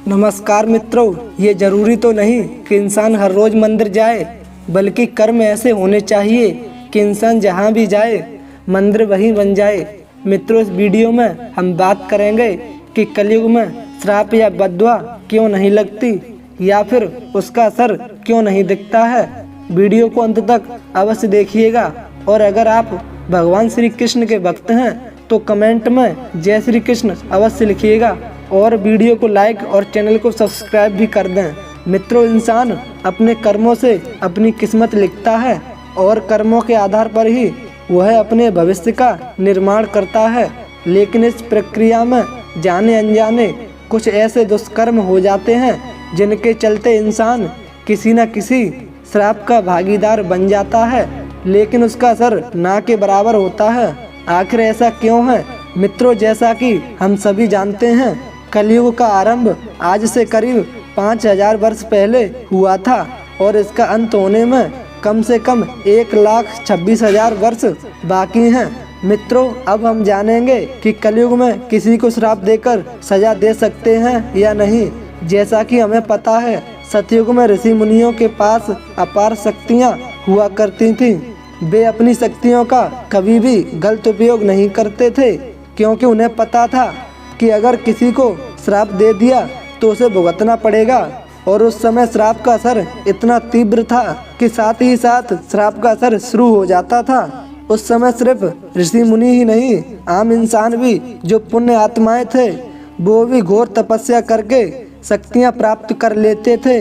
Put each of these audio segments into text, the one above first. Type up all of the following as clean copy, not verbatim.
नमस्कार मित्रों, ये जरूरी तो नहीं कि इंसान हर रोज मंदिर जाए, बल्कि कर्म ऐसे होने चाहिए कि इंसान जहाँ भी जाए मंदिर वहीं बन जाए। मित्रों, इस वीडियो में हम बात करेंगे कि कलयुग में श्राप या बद्दुआ क्यों नहीं लगती या फिर उसका असर क्यों नहीं दिखता है। वीडियो को अंत तक अवश्य देखिएगा और अगर आप भगवान श्री कृष्ण के भक्त हैं तो कमेंट में जय श्री कृष्ण अवश्य लिखिएगा और वीडियो को लाइक और चैनल को सब्सक्राइब भी कर दें। मित्रों, इंसान अपने कर्मों से अपनी किस्मत लिखता है और कर्मों के आधार पर ही वह अपने भविष्य का निर्माण करता है। लेकिन इस प्रक्रिया में जाने अनजाने कुछ ऐसे दुष्कर्म हो जाते हैं जिनके चलते इंसान किसी न किसी श्राप का भागीदार बन जाता है, लेकिन उसका असर ना के बराबर होता है। आखिर ऐसा क्यों है? मित्रों, जैसा कि हम सभी जानते हैं, कलयुग का आरंभ आज से करीब 5000 वर्ष पहले हुआ था और इसका अंत होने में कम से कम 1,26,000 वर्ष बाकी हैं। मित्रों, अब हम जानेंगे कि कलयुग में किसी को श्राप देकर सजा दे सकते हैं या नहीं। जैसा कि हमें पता है, सतयुग में ऋषि मुनियों के पास अपार शक्तियाँ हुआ करती थीं। वे अपनी शक्तियों का कभी भी गलत उपयोग नहीं करते थे, क्योंकि उन्हें पता था कि अगर किसी को श्राप दे दिया तो उसे भुगतना पड़ेगा। और उस समय श्राप का असर इतना तीव्र था कि साथ ही साथ श्राप का असर शुरू हो जाता था। उस समय सिर्फ ऋषि मुनि ही नहीं, आम इंसान भी जो पुण्य आत्माएं थे वो भी घोर तपस्या करके शक्तियां प्राप्त कर लेते थे।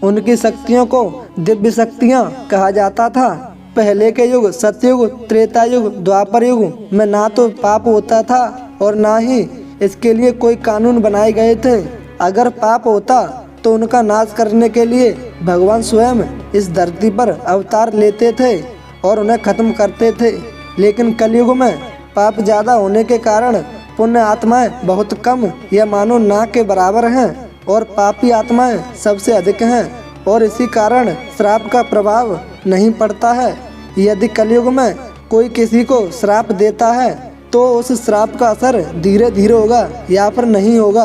उनकी शक्तियों को दिव्य शक्तियां कहा जाता था। पहले के युग सतयुग, त्रेता युग, द्वापर युग में ना तो पाप होता था और ना ही इसके लिए कोई कानून बनाए गए थे। अगर पाप होता तो उनका नाश करने के लिए भगवान स्वयं इस धरती पर अवतार लेते थे और उन्हें खत्म करते थे। लेकिन कलयुग में पाप ज़्यादा होने के कारण पुण्य आत्माएं बहुत कम या मानो ना के बराबर हैं और पापी आत्माएं सबसे अधिक हैं और इसी कारण श्राप का प्रभाव नहीं पड़ता है। यदि कलयुग में कोई किसी को श्राप देता है तो उस श्राप का असर धीरे धीरे होगा या फिर नहीं होगा,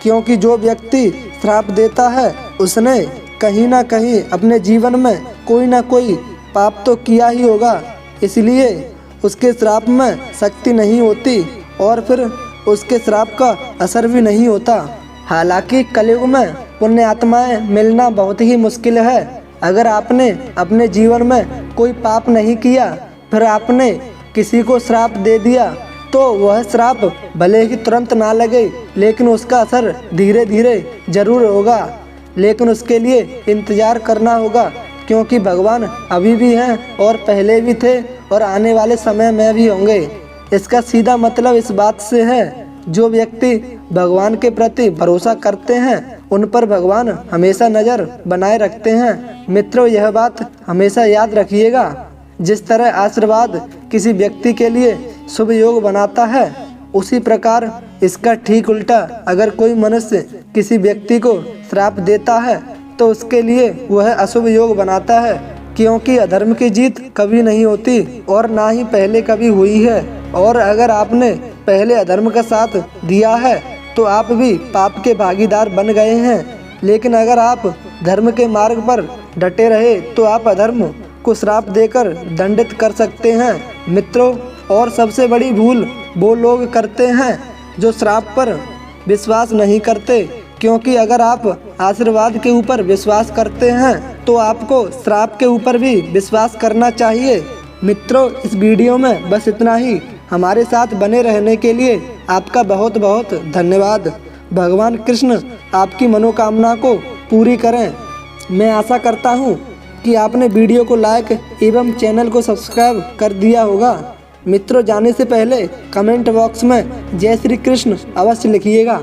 क्योंकि जो व्यक्ति श्राप देता है उसने कहीं ना कहीं अपने जीवन में कोई ना कोई पाप तो किया ही होगा, इसलिए उसके श्राप में शक्ति नहीं होती और फिर उसके श्राप का असर भी नहीं होता। हालांकि कलयुग में पुण्य आत्माएं मिलना बहुत ही मुश्किल है। अगर आपने अपने जीवन में कोई पाप नहीं किया फिर आपने किसी को श्राप दे दिया तो वह श्राप भले ही तुरंत ना लगे, लेकिन उसका असर धीरे धीरे जरूर होगा। लेकिन उसके लिए इंतजार करना होगा, क्योंकि भगवान अभी भी हैं और पहले भी थे और आने वाले समय में भी होंगे। इसका सीधा मतलब इस बात से है, जो व्यक्ति भगवान के प्रति भरोसा करते हैं उन पर भगवान हमेशा नज़र बनाए रखते हैं। मित्रों, यह बात हमेशा याद रखिएगा। जिस तरह आशीर्वाद किसी व्यक्ति के लिए शुभ योग बनाता है, उसी प्रकार इसका ठीक उल्टा अगर कोई मनुष्य किसी व्यक्ति को श्राप देता है तो उसके लिए वह अशुभ योग बनाता है, क्योंकि अधर्म की जीत कभी नहीं होती और ना ही पहले कभी हुई है। और अगर आपने पहले अधर्म का साथ दिया है तो आप भी पाप के भागीदार बन गए हैं। लेकिन अगर आप धर्म के मार्ग पर डटे रहे तो आप अधर्म को श्राप देकर दंडित कर सकते हैं। मित्रों, और सबसे बड़ी भूल वो लोग करते हैं जो श्राप पर विश्वास नहीं करते, क्योंकि अगर आप आशीर्वाद के ऊपर विश्वास करते हैं तो आपको श्राप के ऊपर भी विश्वास करना चाहिए। मित्रों, इस वीडियो में बस इतना ही। हमारे साथ बने रहने के लिए आपका बहुत बहुत धन्यवाद। भगवान कृष्ण आपकी मनोकामना को पूरी करें। मैं आशा करता हूँ कि आपने वीडियो को लाइक एवं चैनल को सब्सक्राइब कर दिया होगा। मित्रों, जाने से पहले कमेंट बॉक्स में जय श्री कृष्ण अवश्य लिखिएगा।